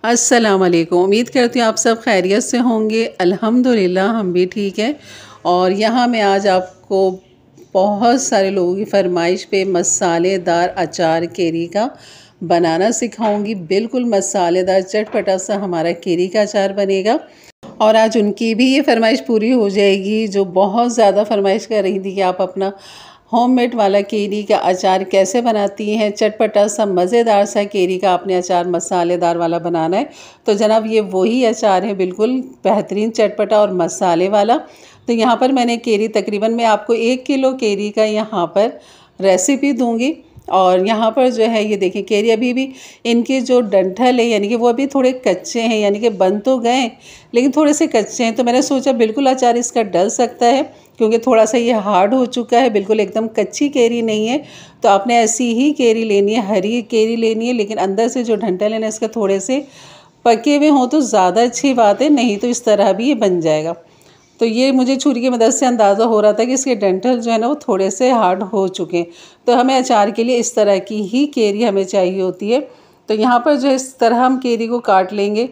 अस्सलाम वालेकुम। उम्मीद करती हूँ आप सब खैरियत से होंगे। अल्हम्दुलिल्लाह हम भी ठीक हैं। और यहाँ मैं आज आपको बहुत सारे लोगों की फरमाइश पे मसालेदार अचार केरी का बनाना सिखाऊंगी। बिल्कुल मसालेदार चटपटा सा हमारा केरी का अचार बनेगा। और आज उनकी भी ये फरमाइश पूरी हो जाएगी जो बहुत ज़्यादा फरमाइश कर रही थी कि आप अपना होममेड वाला केरी का अचार कैसे बनाती हैं। चटपटा सा मज़ेदार सा केरी का आपने अचार मसालेदार वाला बनाना है। तो जनाब ये वही अचार है, बिल्कुल बेहतरीन चटपटा और मसाले वाला। तो यहाँ पर मैंने केरी तकरीबन मैं आपको 1 किलो केरी का यहाँ पर रेसिपी दूँगी। और यहाँ पर जो है ये देखिए केरी अभी भी इनके जो डंठल है यानी कि वो अभी थोड़े कच्चे हैं, यानी कि बन तो गए लेकिन थोड़े से कच्चे हैं। तो मैंने सोचा बिल्कुल अचार इसका डल सकता है क्योंकि थोड़ा सा ये हार्ड हो चुका है, बिल्कुल एकदम कच्ची केरी नहीं है। तो आपने ऐसी ही केरी लेनी है, हरी केरी लेनी है, लेकिन अंदर से जो डंठल है ना इसका थोड़े से पके हुए हों तो ज़्यादा अच्छी बात है, नहीं तो इस तरह भी ये बन जाएगा। तो ये मुझे छुरी की मदद से अंदाज़ा हो रहा था कि इसके डंठल जो है ना वो थोड़े से हार्ड हो चुके हैं। तो हमें अचार के लिए इस तरह की ही केरी हमें चाहिए होती है। तो यहाँ पर जो है इस तरह हम केरी को काट लेंगे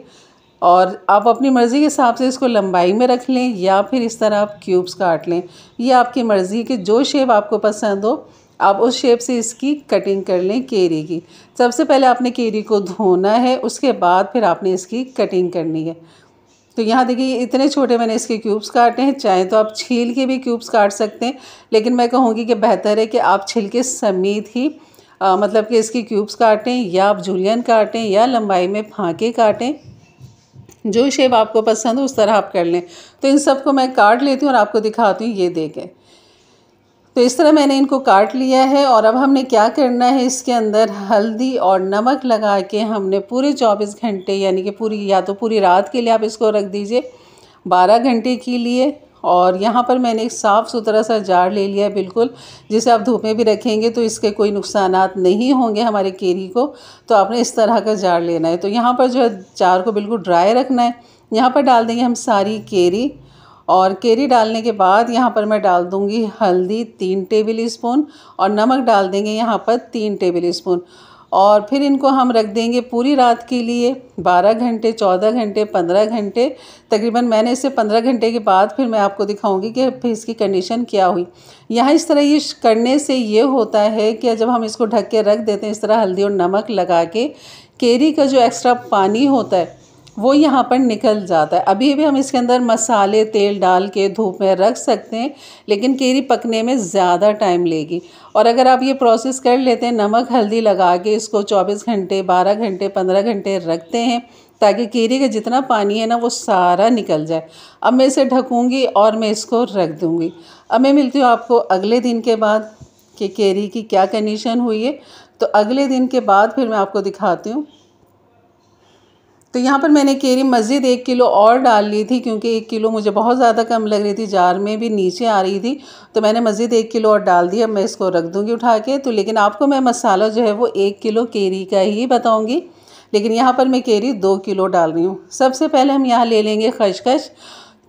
और आप अपनी मर्ज़ी के हिसाब से इसको लंबाई में रख लें या फिर इस तरह आप क्यूब्स काट लें। ये आपकी मर्ज़ी की जो शेप आपको पसंद हो आप उस शेप से इसकी कटिंग कर लें केरी की। सबसे पहले आपने केरी को धोना है, उसके बाद फिर आपने इसकी कटिंग करनी है। तो यहाँ देखिए इतने छोटे मैंने इसके क्यूब्स काटे हैं। चाहे तो आप छील के भी क्यूब्स काट सकते हैं, लेकिन मैं कहूँगी कि बेहतर है कि आप छिलके समेत ही मतलब कि इसके क्यूब्स काटें या आप जूलियन काटें या लंबाई में फाँके काटें। जो शेप आपको पसंद हो उस तरह आप कर लें। तो इन सबको मैं काट लेती हूँ और आपको दिखाती हूँ। ये देखें, तो इस तरह मैंने इनको काट लिया है। और अब हमने क्या करना है, इसके अंदर हल्दी और नमक लगा के हमने पूरे 24 घंटे यानी कि पूरी या तो पूरी रात के लिए आप इसको रख दीजिए 12 घंटे के लिए। और यहाँ पर मैंने एक साफ़ सुथरा सा जार ले लिया है बिल्कुल, जिसे आप धूप में भी रखेंगे तो इसके कोई नुकसानात नहीं होंगे हमारे केरी को। तो आपने इस तरह का जार लेना है। तो यहाँ पर जो है जार को बिल्कुल ड्राई रखना है। यहाँ पर डाल देंगे हम सारी केरी। और केरी डालने के बाद यहाँ पर मैं डाल दूँगी हल्दी 3 टेबल स्पून और नमक डाल देंगे यहाँ पर 3 टेबल स्पून। और फिर इनको हम रख देंगे पूरी रात के लिए 12 घंटे 14 घंटे 15 घंटे। तकरीबन मैंने इसे 15 घंटे के बाद फिर मैं आपको दिखाऊंगी कि फिर इसकी कंडीशन क्या हुई। यहाँ इस तरह ये करने से ये होता है कि जब हम इसको ढक के रख देते हैं इस तरह हल्दी और नमक लगा के, केरी का जो एक्स्ट्रा पानी होता है वो यहाँ पर निकल जाता है। अभी भी हम इसके अंदर मसाले तेल डाल के धूप में रख सकते हैं, लेकिन केरी पकने में ज़्यादा टाइम लेगी। और अगर आप ये प्रोसेस कर लेते हैं, नमक हल्दी लगा के इसको 24 घंटे 12 घंटे 15 घंटे रखते हैं ताकि केरी का जितना पानी है ना वो सारा निकल जाए। अब मैं इसे ढकूँगी और मैं इसको रख दूँगी। अब मैं मिलती हूँ आपको अगले दिन के बाद कि केरी की क्या कंडीशन हुई है। तो अगले दिन के बाद फिर मैं आपको दिखाती हूँ। तो यहाँ पर मैंने केरी मज़ीद 1 किलो और डाल ली थी क्योंकि 1 किलो मुझे बहुत ज़्यादा कम लग रही थी, जार में भी नीचे आ रही थी। तो मैंने मज़ीद 1 किलो और डाल दिया। मैं इसको रख दूँगी उठा के। तो लेकिन आपको मैं मसाला जो है वो 1 किलो केरी का ही बताऊँगी, लेकिन यहाँ पर मैं केरी 2 किलो डाल रही हूँ। सबसे पहले हम यहाँ ले लेंगे खसखस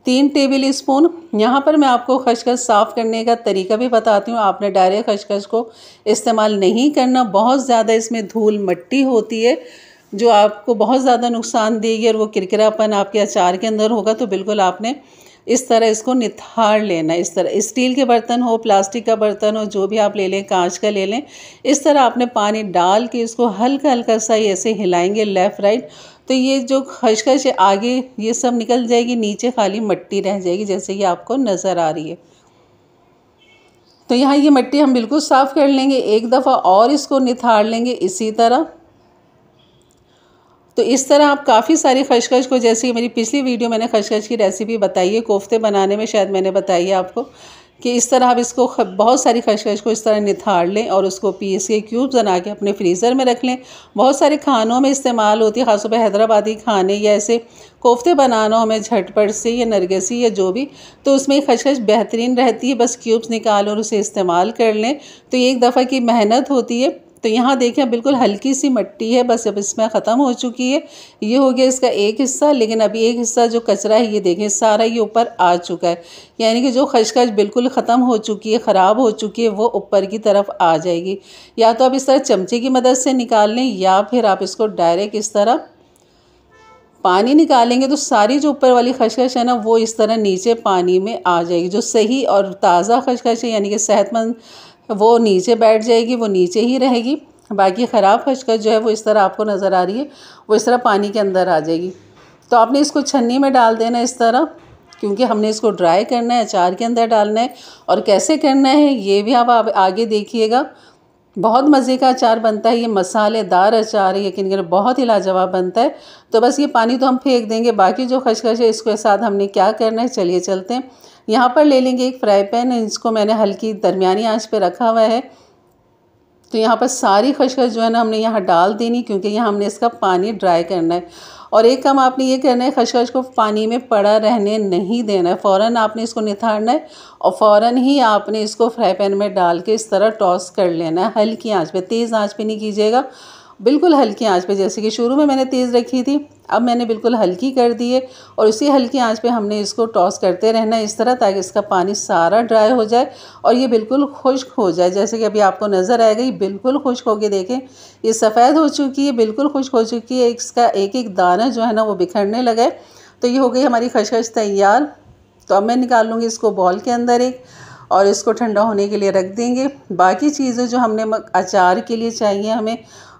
3 टेबल स्पून। यहाँ पर मैं आपको खसखस साफ़ करने का तरीका भी बताती हूँ। आपने डायरेक्ट खसखस को इस्तेमाल नहीं करना, बहुत ज़्यादा इसमें धूल मिट्टी होती है जो आपको बहुत ज़्यादा नुकसान देगी और वो किरकिरापन आपके अचार के अंदर होगा। तो बिल्कुल आपने इस तरह इसको निथाड़ लेना है। इस तरह स्टील के बर्तन हो, प्लास्टिक का बर्तन हो, जो भी आप ले लें, कांच का ले लें, इस तरह आपने पानी डाल के इसको हल्का हल्का सा ऐसे हिलाएंगे लेफ़्ट राइट। तो ये जो खसखस है आगे ये सब निकल जाएगी, नीचे खाली मिट्टी रह जाएगी जैसे कि आपको नज़र आ रही है। तो यहाँ ये मिट्टी हम बिल्कुल साफ़ कर लेंगे, एक दफ़ा और इसको निथाड़ लेंगे इसी तरह। तो इस तरह आप काफ़ी सारी खसखस को, जैसे कि मेरी पिछली वीडियो मैंने खसखस की रेसिपी बताई है, कोफ्ते बनाने में शायद मैंने बताई है आपको कि इस तरह आप इसको बहुत सारी खसखस को इस तरह निथाड़ लें और उसको पीस के क्यूब्स बना के अपने फ्रीज़र में रख लें। बहुत सारे खानों में इस्तेमाल होती है, ख़ासतौर पर हैदराबादी खाने या ऐसे कोफ्ते बनाना हो हमें झटपट से या नरगिसी या जो भी, तो उसमें खसखस बेहतरीन रहती है। बस क्यूब्स निकाल और उसे इस्तेमाल कर लें। तो ये एक दफ़ा की मेहनत होती है। तो यहाँ देखें बिल्कुल हल्की सी मिट्टी है, बस अब इसमें ख़त्म हो चुकी है। ये हो गया इसका एक हिस्सा, लेकिन अभी एक हिस्सा जो कचरा है ये देखें सारा ये ऊपर आ चुका है, यानी कि जो खसखस बिल्कुल ख़त्म हो चुकी है, ख़राब हो चुकी है, वो ऊपर की तरफ आ जाएगी। या तो आप इस तरह चमचे की मदद से निकाल लें या फिर आप इसको डायरेक्ट इस तरह पानी निकालेंगे तो सारी जो ऊपर वाली खशखश है ना वो इस तरह नीचे पानी में आ जाएगी। जो सही और ताज़ा खशखश है यानी कि सेहतमंद, वो नीचे बैठ जाएगी, वो नीचे ही रहेगी। बाकी ख़राब खशखश जो है वो इस तरह आपको नज़र आ रही है, वो इस तरह पानी के अंदर आ जाएगी। तो आपने इसको छन्नी में डाल देना इस तरह, क्योंकि हमने इसको ड्राई करना है, अचार के अंदर डालना है। और कैसे करना है ये भी आप आगे देखिएगा। बहुत मज़े का अचार बनता है, ये मसालेदार अचार है, यकीन करें बहुत ही लाजवाब बनता है। तो बस ये पानी तो हम फेंक देंगे, बाकी जो खशखश है इसके साथ हमने क्या करना है, चलिए चलते हैं। यहाँ पर ले लेंगे एक फ्राई पैन, इसको मैंने हल्की दरमियानी आंच पे रखा हुआ है। तो यहाँ पर सारी खशखश जो है ना हमने यहाँ डाल देनी, क्योंकि यहाँ हमने इसका पानी ड्राई करना है। और एक काम आपने ये करना है, खशखश को पानी में पड़ा रहने नहीं देना है, फ़ौरन आपने इसको निथारना है और फ़ौरन ही आपने इसको फ्राई पैन में डाल के इस तरह टॉस कर लेना है हल्की आंच पे। तेज़ आंच पे नहीं कीजिएगा, बिल्कुल हल्की आंच पे। जैसे कि शुरू में मैंने तेज़ रखी थी, अब मैंने बिल्कुल हल्की कर दी है और उसी हल्की आंच पे हमने इसको टॉस करते रहना है इस तरह, ताकि इसका पानी सारा ड्राई हो जाए और ये बिल्कुल खुश्क हो जाए। जैसे कि अभी आपको नज़र आएगा ये बिल्कुल खुश्क होके देखें, ये सफ़ेद हो चुकी है, बिल्कुल खुश्क हो चुकी है। इसका एक एक दाना जो है ना वो बिखरने लगा है। तो ये हो गई हमारी खशखश तैयार। तो अब मैं निकाल लूँगी इसको बॉल के अंदर एक, और इसको ठंडा होने के लिए रख देंगे। बाकी चीज़ें जो हमने अचार के लिए चाहिए हमें,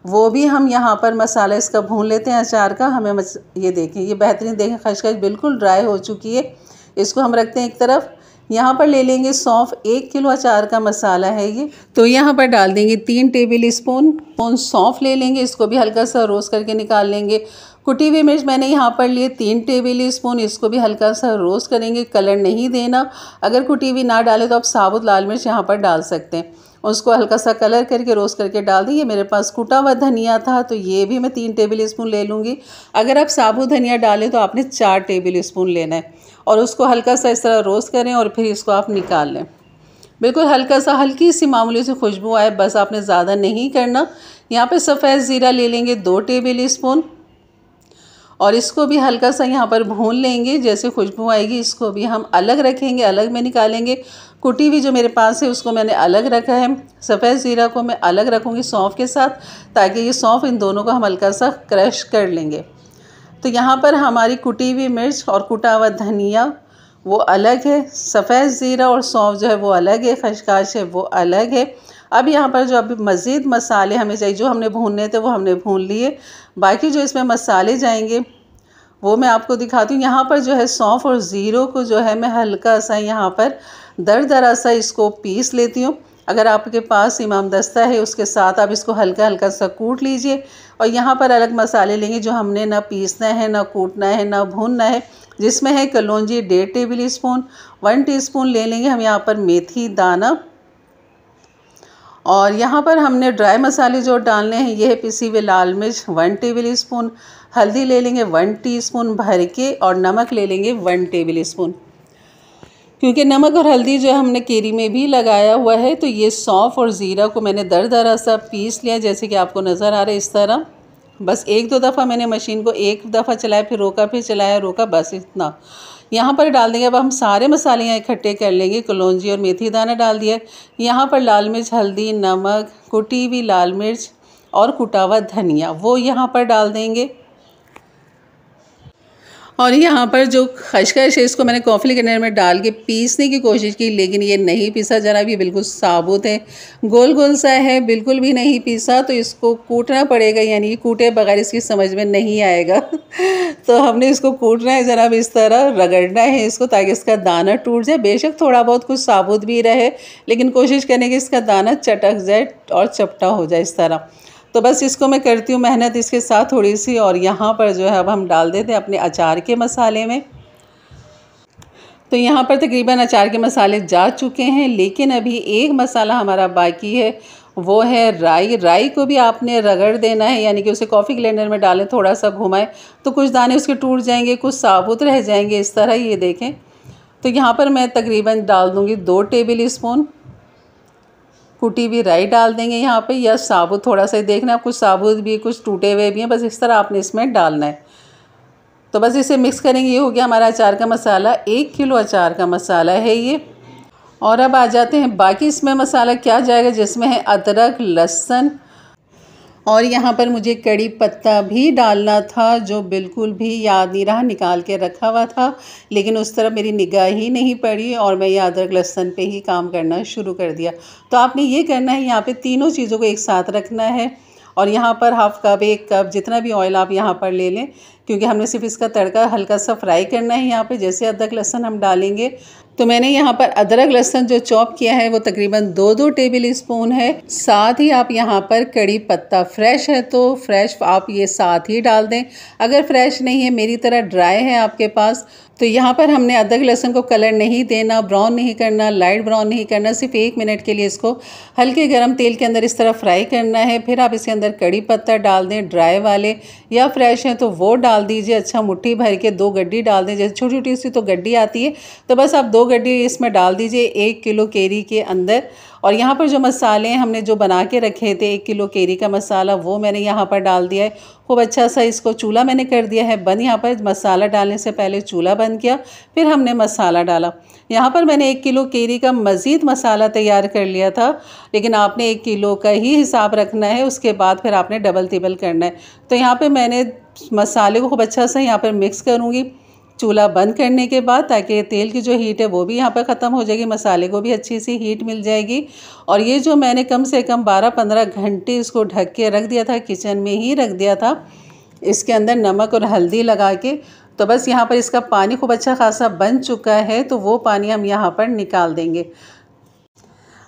वो भी हम यहाँ पर मसाला इसका भून लेते हैं अचार का। हमें ये देखें, ये बेहतरीन देखें खशखश बिल्कुल ड्राई हो चुकी है। इसको हम रखते हैं एक तरफ। यहाँ पर ले लेंगे सौंफ, 1 किलो अचार का मसाला है ये। तो यहाँ पर डाल देंगे 3 टेबल स्पून सौंफ ले लेंगे, इसको भी हल्का सा रोस्ट करके निकाल लेंगे। कुटी हुई मिर्च मैंने यहाँ पर लिए 3 टेबल स्पून, इसको भी हल्का सा रोस्ट करेंगे, कलर नहीं देना। अगर कुटी हुई ना डाले तो आप साबुत लाल मिर्च यहाँ पर डाल सकते हैं, उसको हल्का सा कलर करके रोस्ट करके डाल देंगे। मेरे पास कुटा हुआ धनिया था तो ये भी मैं 3 टेबल स्पून ले लूँगी। अगर आप साबुत धनिया डालें तो आपने 4 टेबल स्पून लेना है, और उसको हल्का सा इस तरह रोस्ट करें और फिर इसको आप निकाल लें। बिल्कुल हल्का सा, हल्की सी मामूली सी खुशबू आए, बस आपने ज़्यादा नहीं करना। यहाँ पे सफ़ेद ज़ीरा ले लेंगे 2 टेबल स्पून, और इसको भी हल्का सा यहाँ पर भून लेंगे। जैसे खुशबू आएगी इसको भी हम अलग रखेंगे, अलग में निकालेंगे। कुटी हुई जो मेरे पास है उसको मैंने अलग रखा है, सफ़ेद ज़ीरा को मैं अलग रखूँगी सौंफ के साथ, ताकि ये सौंफ इन दोनों को हम हल्का सा क्रश कर लेंगे। तो यहाँ पर हमारी कुटी हुई मिर्च और कुटा हुआ धनिया वो अलग है, सफ़ेद ज़ीरा और सौंफ जो है वो अलग है, खशखश है वो अलग है। अब यहाँ पर जो अभी मज़ीद मसाले हमें चाहिए, जो हमने भूनने थे वो हमने भून लिए। बाकी जो इसमें मसाले जाएंगे वो मैं आपको दिखाती हूँ। यहाँ पर जो है सौंफ और ज़ीरो को जो है मैं हल्का सा यहाँ पर दरदरा सा इसको पीस लेती हूँ। अगर आपके पास इमाम दस्ता है उसके साथ आप इसको हल्का हल्का सा कूट लीजिए। और यहाँ पर अलग मसाले लेंगे जो हमने ना पीसना है, ना कूटना है, ना भूनना है, जिसमें है कलौंजी 1.5 टेबल स्पून, 1 टीस्पून ले लेंगे हम यहाँ पर मेथी दाना। और यहाँ पर हमने ड्राई मसाले जो डालने हैं ये है पिसी हुई लाल मिर्च 1 टेबल स्पून, हल्दी ले लेंगे 1 टीस्पून भर के, और नमक ले लेंगे 1 टेबल स्पून। क्योंकि नमक और हल्दी जो है हमने केरी में भी लगाया हुआ है, तो ये सौंफ और ज़ीरा को मैंने दरदरा सा पीस लिया, जैसे कि आपको नज़र आ रहा है इस तरह। बस 1-2 दफ़ा मैंने मशीन को एक दफ़ा चलाया, फिर रोका, फिर चलाया, रोका, बस इतना। यहाँ पर डाल देंगे। अब हम सारे मसाले यहाँ इकट्ठे कर लेंगे। कलौंजी और मेथी दाना डाल दिया, यहाँ पर लाल मिर्च, हल्दी, नमक, कुटी हुई लाल मिर्च और कुटा हुआ धनिया वो यहाँ पर डाल देंगे। और यहाँ पर जो खशखश है इसको मैंने कॉफ़ी कंटेनर में डाल के पीसने की कोशिश की, लेकिन ये नहीं पीसा जरा भी, बिल्कुल साबुत है, गोल गोल सा है, बिल्कुल भी नहीं पीसा। तो इसको कूटना पड़ेगा, यानी कूटे बगैर इसकी समझ में नहीं आएगा। तो हमने इसको कूटना है, जरा भी इस तरह रगड़ना है इसको, ताकि इसका दाना टूट जाए। बेशक थोड़ा बहुत कुछ साबुत भी रहे, लेकिन कोशिश करें कि इसका दाना चटक जाए और चपटा हो जाए इस तरह। तो बस इसको मैं करती हूँ मेहनत इसके साथ थोड़ी सी। और यहाँ पर जो है अब हम डाल देते हैं अपने अचार के मसाले में। तो यहाँ पर तकरीबन अचार के मसाले जा चुके हैं, लेकिन अभी एक मसाला हमारा बाकी है, वो है राई। राई को भी आपने रगड़ देना है, यानी कि उसे कॉफ़ी ग्राइंडर में डालें, थोड़ा सा घुमाएं तो कुछ दाने उसके टूट जाएंगे, कुछ साबुत रह जाएंगे इस तरह, ये देखें। तो यहाँ पर मैं तकरीबन डाल दूँगी 2 टेबल स्पून कुटी हुई राई डाल देंगे यहाँ पे, या साबुत थोड़ा सा ही देखना, कुछ साबुत भी कुछ टूटे हुए भी हैं, बस इस तरह आपने इसमें डालना है। तो बस इसे मिक्स करेंगे। ये हो गया हमारा अचार का मसाला, 1 किलो अचार का मसाला है ये। और अब आ जाते हैं बाकी इसमें मसाला क्या जाएगा, जिसमें है अदरक, लहसुन और यहाँ पर मुझे कड़ी पत्ता भी डालना था, जो बिल्कुल भी याद नहीं रहा, निकाल के रखा हुआ था, लेकिन उस तरफ मेरी निगाह ही नहीं पड़ी और मैं ये अदरक लहसुन पे ही काम करना शुरू कर दिया। तो आपने ये करना है, यहाँ पे तीनों चीज़ों को एक साथ रखना है। और यहाँ पर हाफ़ कप, 1 कप, जितना भी ऑयल आप यहाँ पर ले लें, क्योंकि हमने सिर्फ इसका तड़का हल्का सा फ्राई करना है। यहाँ पे जैसे अदरक लहसुन हम डालेंगे, तो मैंने यहाँ पर अदरक लहसुन जो चॉप किया है वो तकरीबन 2-2 टेबल स्पून है। साथ ही आप यहाँ पर कड़ी पत्ता फ्रेश है तो फ्रेश आप ये साथ ही डाल दें। अगर फ्रेश नहीं है, मेरी तरह ड्राई है आपके पास, तो यहाँ पर हमने अदरक लहसुन को कलर नहीं देना, ब्राउन नहीं करना, लाइट ब्राउन नहीं करना, सिर्फ 1 मिनट के लिए इसको हल्के गरम तेल के अंदर इस तरह फ्राई करना है। फिर आप इसके अंदर कड़ी पत्ता डाल दें, ड्राई वाले या फ्रेश हैं तो वो डाल दीजिए। अच्छा मुट्ठी भर के 2 गड्डी डाल दें, जैसे छोटी छोटी सी तो गड्डी आती है, तो बस आप 2 गड्डी इसमें डाल दीजिए 1 किलो केरी के अंदर। और यहाँ पर जो मसाले हमने जो बना के रखे थे, 1 किलो केरी का मसाला, वो मैंने यहाँ पर डाल दिया है। खूब अच्छा सा इसको चूल्हा मैंने कर दिया है बंद। यहाँ पर मसाला डालने से पहले चूल्हा बंद किया, फिर हमने मसाला डाला। यहाँ पर मैंने 1 किलो केरी का मज़ीद मसाला तैयार कर लिया था, लेकिन आपने 1 किलो का ही हिसाब रखना है, उसके बाद फिर आपने डबल तिबल करना है। तो यहाँ पर मैंने मसाले को खूब अच्छा सा यहाँ पर मिक्स करूँगी चूल्हा बंद करने के बाद, ताकि तेल की जो हीट है वो भी यहाँ पर ख़त्म हो जाएगी, मसाले को भी अच्छी सी हीट मिल जाएगी। और ये जो मैंने कम से कम 12-15 घंटे इसको ढक के रख दिया था, किचन में ही रख दिया था, इसके अंदर नमक और हल्दी लगा के, तो बस यहाँ पर इसका पानी खूब अच्छा खासा बन चुका है, तो वो पानी हम यहाँ पर निकाल देंगे।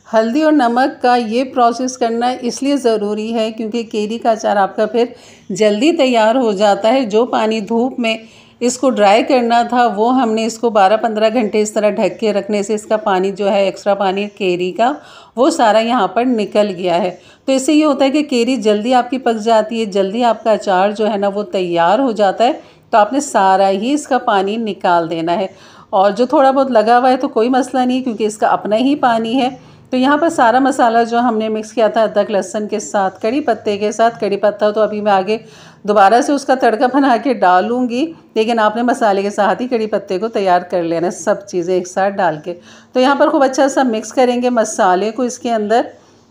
हल्दी और नमक का ये प्रोसेस करना इसलिए ज़रूरी है क्योंकि केरी का अचार आपका फिर जल्दी तैयार हो जाता है। जो पानी धूप में इसको ड्राई करना था, वो हमने इसको 12-15 घंटे इस तरह ढक के रखने से इसका पानी जो है, एक्स्ट्रा पानी केरी का, वो सारा यहाँ पर निकल गया है। तो इससे ये होता है कि केरी जल्दी आपकी पक जाती है, जल्दी आपका अचार जो है ना वो तैयार हो जाता है। तो आपने सारा ही इसका पानी निकाल देना है, और जो थोड़ा बहुत लगा हुआ है तो कोई मसला नहीं, क्योंकि इसका अपना ही पानी है। तो यहाँ पर सारा मसाला जो हमने मिक्स किया था अदरक लहसुन के साथ, कड़ी पत्ते के साथ, कड़ी पत्ता तो अभी मैं आगे दोबारा से उसका तड़का बना के डालूंगी, लेकिन आपने मसाले के साथ ही कड़ी पत्ते को तैयार कर लेना, सब चीज़ें एक साथ डाल के। तो यहाँ पर खूब अच्छा सा मिक्स करेंगे मसाले को इसके अंदर,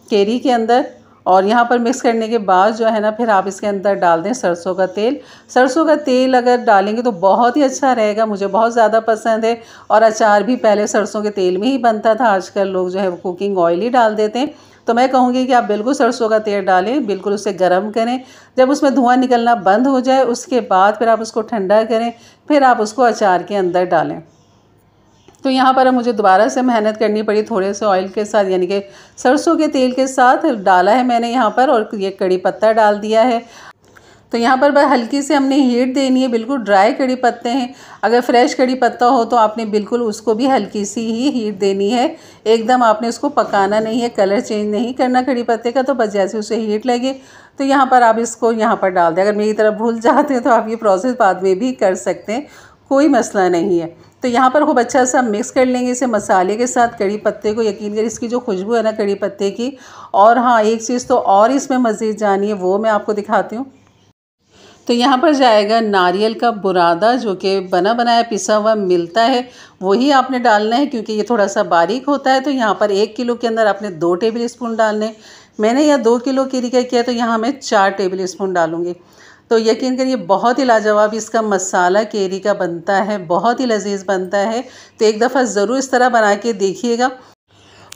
केरी के अंदर। और यहाँ पर मिक्स करने के बाद जो है ना, फिर आप इसके अंदर डाल दें सरसों का तेल। सरसों का तेल अगर डालेंगे तो बहुत ही अच्छा रहेगा, मुझे बहुत ज़्यादा पसंद है। और अचार भी पहले सरसों के तेल में ही बनता था, आजकल लोग जो है वो कुकिंग ऑयल ही डाल देते हैं। तो मैं कहूँगी कि आप बिल्कुल सरसों का तेल डालें, बिल्कुल उसे गर्म करें, जब उसमें धुआं निकलना बंद हो जाए उसके बाद फिर आप उसको ठंडा करें, फिर आप उसको अचार के अंदर डालें। तो यहाँ पर मुझे दोबारा से मेहनत करनी पड़ी, थोड़े से ऑयल के साथ, यानी कि सरसों के तेल के साथ डाला है मैंने यहाँ पर, और ये कड़ी पत्ता डाल दिया है। तो यहाँ पर हल्की से हमने हीट देनी है, बिल्कुल ड्राई कड़ी पत्ते हैं। अगर फ्रेश कड़ी पत्ता हो तो आपने बिल्कुल उसको भी हल्की सी ही हीट देनी है, एकदम आपने उसको पकाना नहीं है, कलर चेंज नहीं करना कड़ी पत्ते का। तो बस जैसे उसे हीट लगे तो यहाँ पर आप इसको यहाँ पर डाल दें। अगर मेरी तरफ भूल जाते हैं तो आप ये प्रोसेस बाद में भी कर सकते हैं, कोई मसला नहीं है। तो यहाँ पर खूब अच्छा सा मिक्स कर लेंगे इसे मसाले के साथ, कड़ी पत्ते को। यकीन करिए इसकी जो खुशबू है ना कड़ी पत्ते की। और हाँ, एक चीज़ तो और इसमें मज़ीद जानी है, वो मैं आपको दिखाती हूँ। तो यहाँ पर जाएगा नारियल का बुरादा, जो कि बना बनाया पिसा हुआ मिलता है, वही आपने डालना है, क्योंकि ये थोड़ा सा बारीक होता है। तो यहाँ पर 1 किलो के अंदर आपने 2 टेबल स्पून डालने। मैंने यहाँ 2 किलो केरी का किया, तो यहाँ मैं 4 टेबल स्पून डालूँगी। तो यकीन करिए बहुत ही लाजवाब इसका मसाला केरी का बनता है, बहुत ही लजीज बनता है। तो एक दफ़ा ज़रूर इस तरह बना के देखिएगा।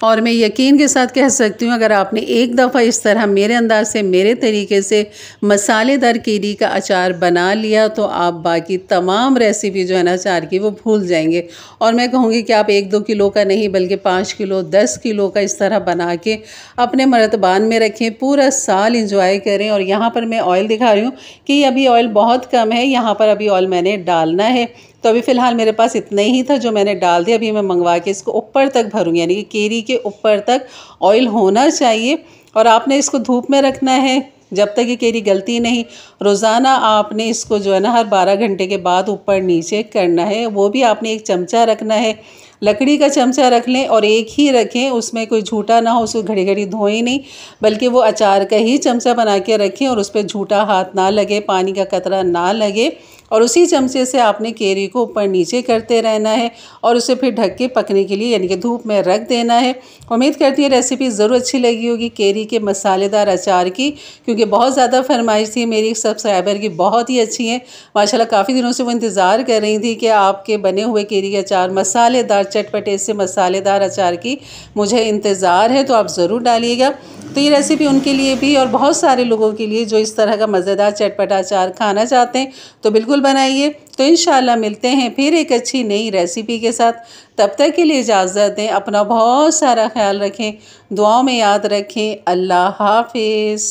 और मैं यकीन के साथ कह सकती हूँ, अगर आपने एक दफ़ा इस तरह मेरे अंदाज से, मेरे तरीके से मसालेदार केरी का अचार बना लिया, तो आप बाकी तमाम रेसिपी जो है ना अचार की, वो भूल जाएंगे। और मैं कहूँगी कि आप 1-2 किलो का नहीं, बल्कि 5 किलो 10 किलो का इस तरह बना के अपने मर्तबान में रखें, पूरा साल इंजॉय करें। और यहाँ पर मैं ऑयल दिखा रही हूँ कि अभी ऑयल बहुत कम है, यहाँ पर अभी ऑयल मैंने डालना है। तो अभी फ़िलहाल मेरे पास इतना ही था जो मैंने डाल दिया। अभी मैं मंगवा के इसको ऊपर तक भरूँगी, यानी कि केरी के ऊपर तक ऑयल होना चाहिए। और आपने इसको धूप में रखना है जब तक ये केरी गलती नहीं। रोज़ाना आपने इसको जो है ना हर 12 घंटे के बाद ऊपर नीचे करना है, वो भी आपने 1 चमचा रखना है। लकड़ी का चमचा रख लें और एक ही रखें, उसमें कोई झूठा ना हो, उसको घड़ी घड़ी धोएं नहीं, बल्कि वो अचार का ही चमचा बना के रखें और उस पर झूठा हाथ ना लगे, पानी का कतरा ना लगे। और उसी चमचे से आपने केरी को ऊपर नीचे करते रहना है और उसे फिर ढक के पकने के लिए यानी कि धूप में रख देना है। उम्मीद करती हूँ रेसिपी ज़रूर अच्छी लगी होगी केरी के मसालेदार अचार की, क्योंकि बहुत ज़्यादा फरमाइश थी मेरी सब्सक्राइबर की, बहुत ही अच्छी है माशाल्लाह। काफ़ी दिनों से वो इंतज़ार कर रही थी कि आपके बने हुए केरी के अचार मसालेदार, चटपटे से मसालेदार अचार की मुझे इंतज़ार है, तो आप ज़रूर डालिएगा। तो ये रेसिपी उनके लिए भी और बहुत सारे लोगों के लिए जो इस तरह का मज़ेदार चटपटा अचार खाना चाहते हैं, तो बिल्कुल बनाइए। तो इंशाल्लाह मिलते हैं फिर एक अच्छी नई रेसिपी के साथ। तब तक के लिए इजाज़त दें, अपना बहुत सारा ख्याल रखें, दुआओं में याद रखें। अल्लाह हाफिज़।